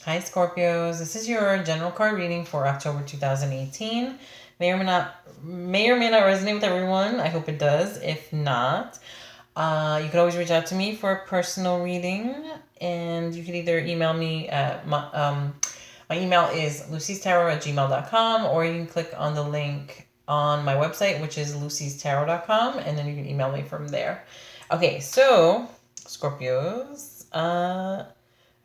Hi Scorpios, this is your general card reading for October 2018. May or may not resonate with everyone. I hope it does. If not, you can always reach out to me for a personal reading, and you can either email me at my email is lucystarot@gmail.com, or you can click on the link on my website, which is lucystarot.com, and then you can email me from there. Okay, so Scorpios,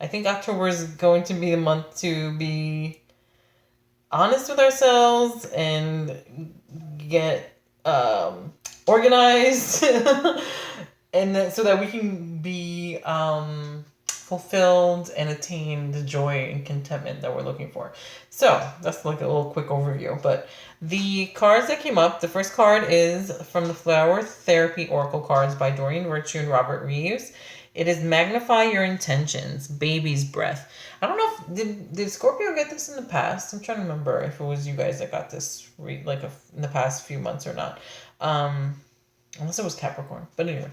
I think October is going to be the month to be honest with ourselves and get organized, and so that we can be fulfilled and attain the joy and contentment that we're looking for. So that's like a little quick overview. But the cards that came up, the first card is from the Flower Therapy Oracle cards by Doreen Virtue and Robert Reeves. It is Magnify Your Intentions, Baby's Breath. I don't know if, did Scorpio get this in the past? I'm trying to remember if it was you guys that got this in the past few months or not. Unless it was Capricorn. But anyway.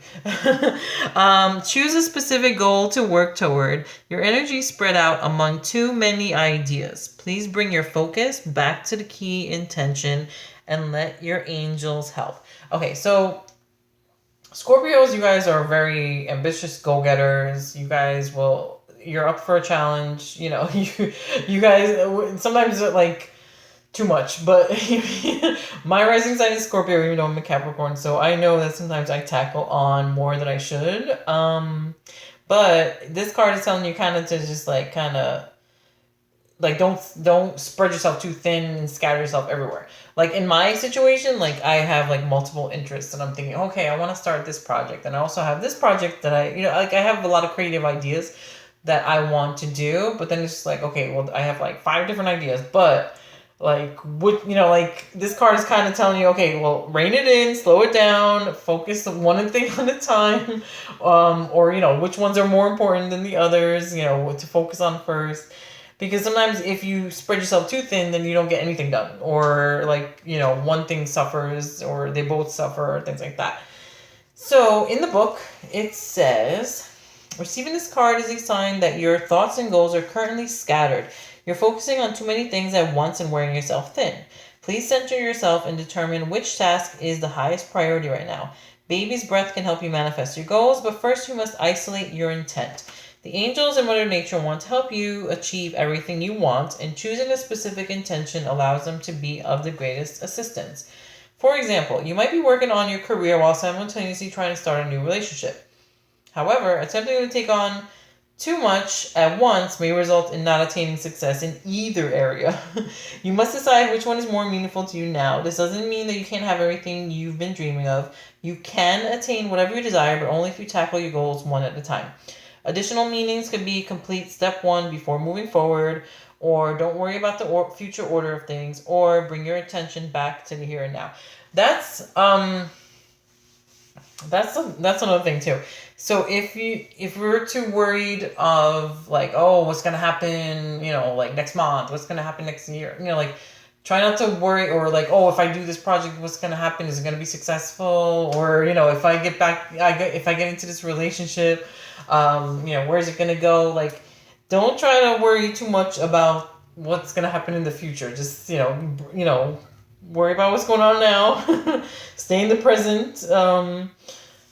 Choose a specific goal to work toward. Your energy spread out among too many ideas. Please bring your focus back to the key intention and let your angels help. Okay, so Scorpios, you guys are very ambitious go-getters. You're up for a challenge. You guys, sometimes like too much, but my rising sign is Scorpio, even though I'm a Capricorn, so I know that sometimes I tackle on more than I should. But this card is telling you kind of to just don't spread yourself too thin and scatter yourself everywhere. Like in my situation, like I have like multiple interests, and I'm thinking, okay, I want to start this project, and I also have this project that I have a lot of creative ideas that I want to do, but then it's just like, okay, well, I have like 5 different ideas, but this card is kind of telling you, okay, well, rein it in, slow it down, focus on one thing at a time, or which ones are more important than the others, what to focus on first. Because sometimes if you spread yourself too thin, then you don't get anything done, or one thing suffers, or they both suffer, things like that. So in the book, it says, receiving this card is a sign that your thoughts and goals are currently scattered. You're focusing on too many things at once and wearing yourself thin. Please center yourself and determine which task is the highest priority right now. Baby's breath can help you manifest your goals, but first you must isolate your intent. The angels and Mother Nature want to help you achieve everything you want, and choosing a specific intention allows them to be of the greatest assistance. For example, you might be working on your career while simultaneously trying to start a new relationship. However, attempting to take on too much at once may result in not attaining success in either area. You must decide which one is more meaningful to you now. This doesn't mean that you can't have everything you've been dreaming of. You can attain whatever you desire, but only if you tackle your goals one at a time. Additional meanings could be complete step 1 before moving forward, or don't worry about the future order of things, or bring your attention back to the here and now. That's another thing too. So if we're too worried of like, oh, what's gonna happen, like next month, what's gonna happen next year, try not to worry, or like, oh, if I do this project, what's gonna happen? Is it gonna be successful? Or if I get into this relationship, where's it gonna go? Like, don't try to worry too much about what's gonna happen in the future. Just worry about what's going on now. Stay in the present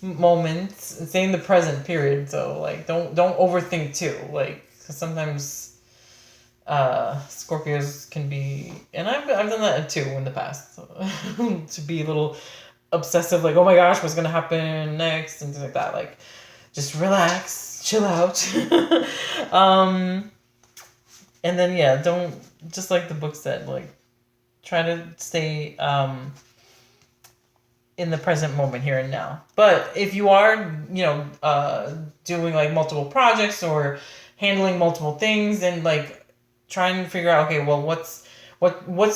moment. Stay in the present period. So like, don't overthink too. Like, sometimes Scorpios can be, and I've done that too in the past, to be a little obsessive. Like, oh my gosh, what's gonna happen next, and things like that. Like, just relax, chill out. And then don't, just like the book said, like, try to stay in the present moment, here and now. But if you are, doing like multiple projects or handling multiple things, and like trying to figure out, okay, well, what's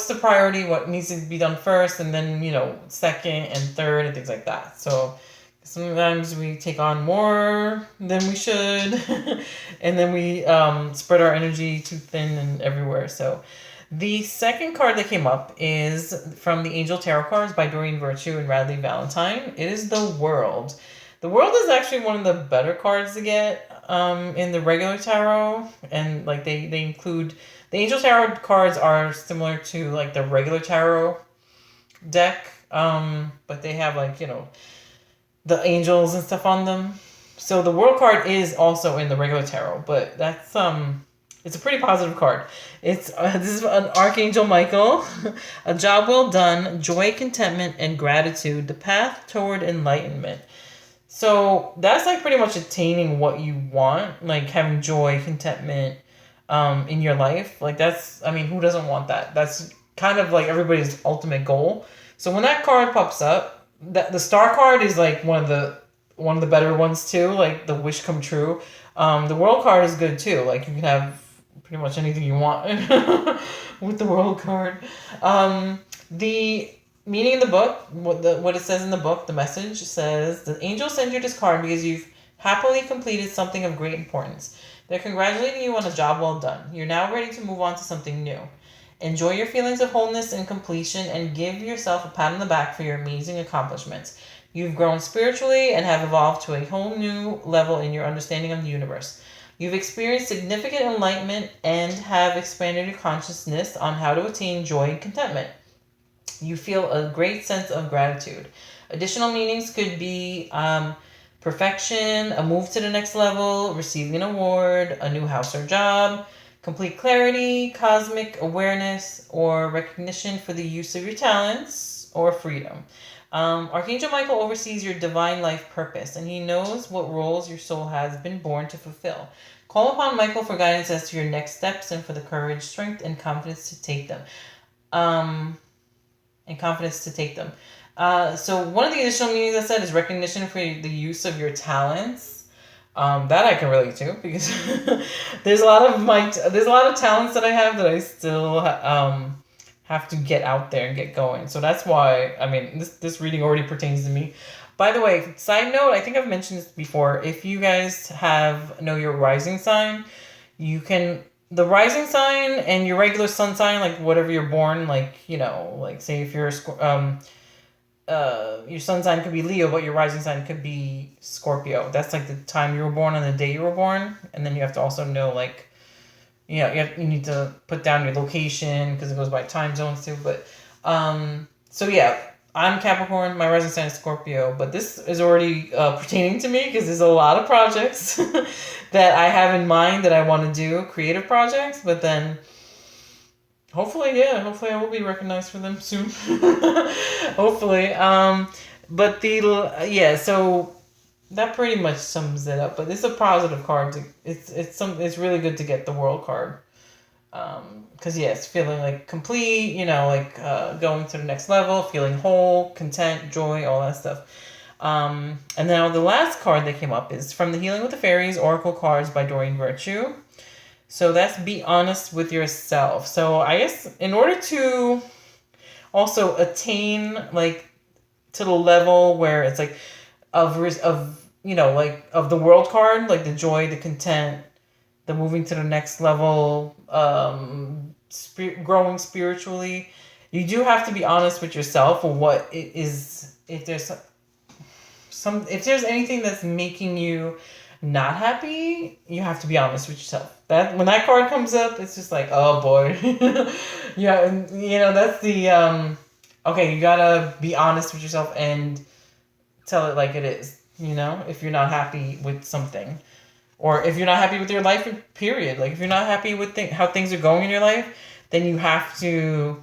the priority, what needs to be done first, and then second and third, and things like that. So sometimes we take on more than we should, and then we spread our energy too thin and everywhere. So the second card that came up is from the Angel Tarot cards by Doreen Virtue and Radley Valentine. It is the World. The World is actually one of the better cards to get. in the regular tarot, and like they include the angel tarot cards are similar to like the regular tarot deck, but they have like the angels and stuff on them. So the world card is also in the regular tarot, but that's it's a pretty positive card. It's this is an Archangel Michael, a job well done, joy, contentment, and gratitude, the path toward enlightenment. So that's like pretty much attaining what you want, like having joy, contentment, in your life. Like that's, I mean, who doesn't want that? That's kind of like everybody's ultimate goal. So when that card pops up, that the star card is like one of the better ones too, like the wish come true. The world card is good too. Like you can have pretty much anything you want with the world card. The meaning in the book, what it says in the book, the message says, the angel sends you this card because you've happily completed something of great importance. They're congratulating you on a job well done. You're now ready to move on to something new. Enjoy your feelings of wholeness and completion and give yourself a pat on the back for your amazing accomplishments. You've grown spiritually and have evolved to a whole new level in your understanding of the universe. You've experienced significant enlightenment and have expanded your consciousness on how to attain joy and contentment. You feel a great sense of gratitude. Additional meanings could be perfection, a move to the next level, receiving an award, a new house or job, complete clarity, cosmic awareness, or recognition for the use of your talents, or freedom. Archangel Michael oversees your divine life purpose, and he knows what roles your soul has been born to fulfill. Call upon Michael for guidance as to your next steps and for the courage, strength, and confidence to take them. So one of the additional meanings I said is recognition for the use of your talents. That I can relate to because there's a lot of talents that I have that I still have to get out there and get going. So that's why, I mean, this reading already pertains to me. By the way, side note, I think I've mentioned this before. If you guys know your rising sign, you can, the rising sign and your regular sun sign, like whatever you're born, like, like say if you're your sun sign could be Leo, but your rising sign could be Scorpio. That's like the time you were born and the day you were born. And then you have to also know, like, you need to put down your location because it goes by time zones too. But, so yeah, I'm Capricorn. My rising sign is Scorpio. But this is already pertaining to me because there's a lot of projects that I have in mind that I want to do, creative projects. But then hopefully I will be recognized for them soon. Hopefully. So that pretty much sums it up. But it's a positive card. It's really good to get the world card. Because it's feeling like complete, going to the next level, feeling whole, content, joy, all that stuff. And now the last card that came up is from the Healing with the Fairies Oracle Cards by Doreen Virtue. So that's be honest with yourself. So I guess in order to also attain like to the level where it's like of the world card, like the joy, the content, the moving to the next level, growing spiritually, you do have to be honest with yourself of what it is. If there's anything that's making you not happy, you have to be honest with yourself. That when that card comes up, it's just like, oh boy. Yeah, and that's the okay, you gotta be honest with yourself and tell it like it is, if you're not happy with something. Or if you're not happy with your life, period. Like if you're not happy with how things are going in your life, then you have to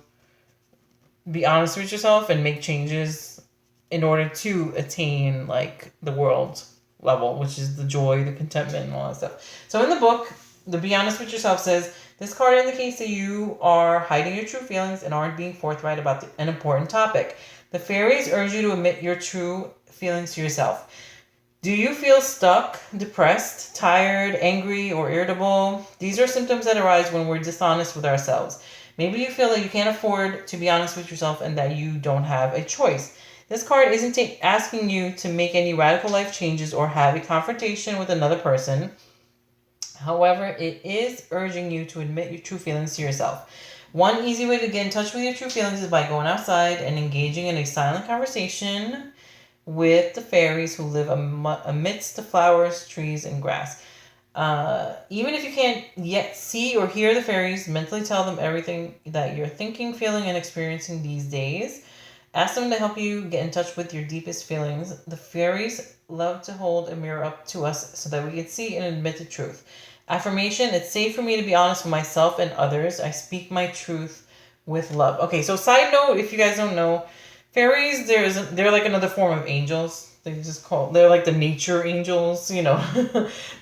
be honest with yourself and make changes in order to attain like the world level, which is the joy, the contentment, and all that stuff. So in the book, the Be Honest With Yourself says, this card indicates that you are hiding your true feelings and aren't being forthright about an important topic. The fairies urge you to admit your true feelings to yourself. Do you feel stuck, depressed, tired, angry, or irritable? These are symptoms that arise when we're dishonest with ourselves. Maybe you feel that you can't afford to be honest with yourself and that you don't have a choice. This card isn't asking you to make any radical life changes or have a confrontation with another person. However, it is urging you to admit your true feelings to yourself. One easy way to get in touch with your true feelings is by going outside and engaging in a silent conversation with the fairies who live amidst the flowers, trees, and grass. Even if you can't yet see or hear the fairies, mentally tell them everything that you're thinking, feeling, and experiencing these days. Ask them to help you get in touch with your deepest feelings. The fairies love to hold a mirror up to us so that we can see and admit the truth. Affirmation: it's safe for me to be honest with myself and others. I speak my truth with love. Okay, so side note, if you guys don't know, fairies, they're like another form of angels. They're like the nature angels, you know.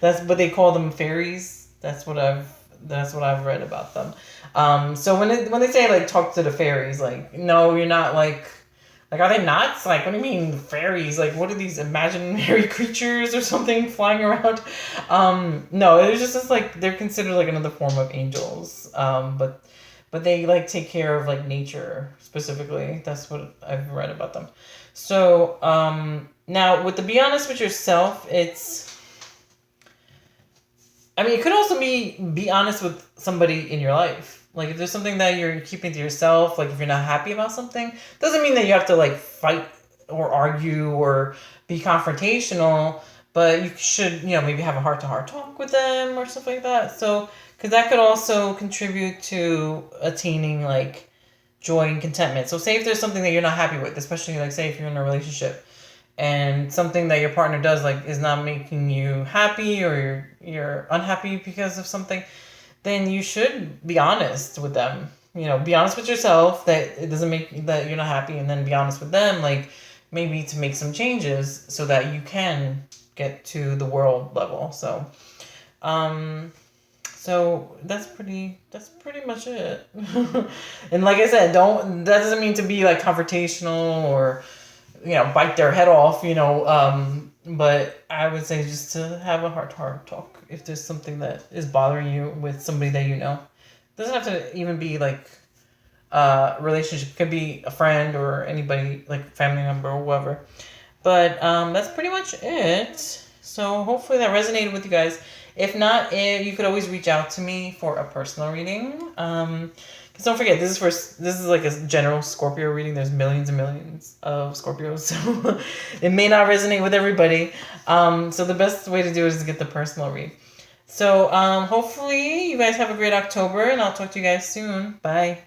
That's but they call them fairies. That's what I've read about them. So when they say like talk to the fairies, like no, you're not like are they nuts? Like what do you mean fairies? Like what are these imaginary creatures or something flying around? No, it's just like they're considered like another form of angels. But they like take care of like nature specifically. That's what I've read about them. So now with the be honest with yourself, I mean, it could also be honest with somebody in your life. Like if there's something that you're keeping to yourself, like if you're not happy about something, doesn't mean that you have to like fight or argue or be confrontational, but you should, maybe have a heart to heart talk with them or stuff like that. So, because that could also contribute to attaining like joy and contentment. So, say if there's something that you're not happy with, especially like say if you're in a relationship, and something that your partner does like is not making you happy or you're unhappy because of something, then you should be honest with them. Be honest with yourself that it doesn't make that you're not happy, and then be honest with them, like maybe to make some changes so that you can get to the world level. Um so that's pretty much it. And like I said, that doesn't mean to be like confrontational or bite their head off, but I would say just to have a heart-to-heart talk if there's something that is bothering you with somebody that you know. It doesn't have to even be like a relationship. It could be a friend or anybody, like family member or whoever. But that's pretty much it. So hopefully that resonated with you guys. If not, you could always reach out to me for a personal reading. Because don't forget, this is like a general Scorpio reading. There's millions and millions of Scorpios, so it may not resonate with everybody. So the best way to do it is to get the personal read. So hopefully you guys have a great October, and I'll talk to you guys soon. Bye.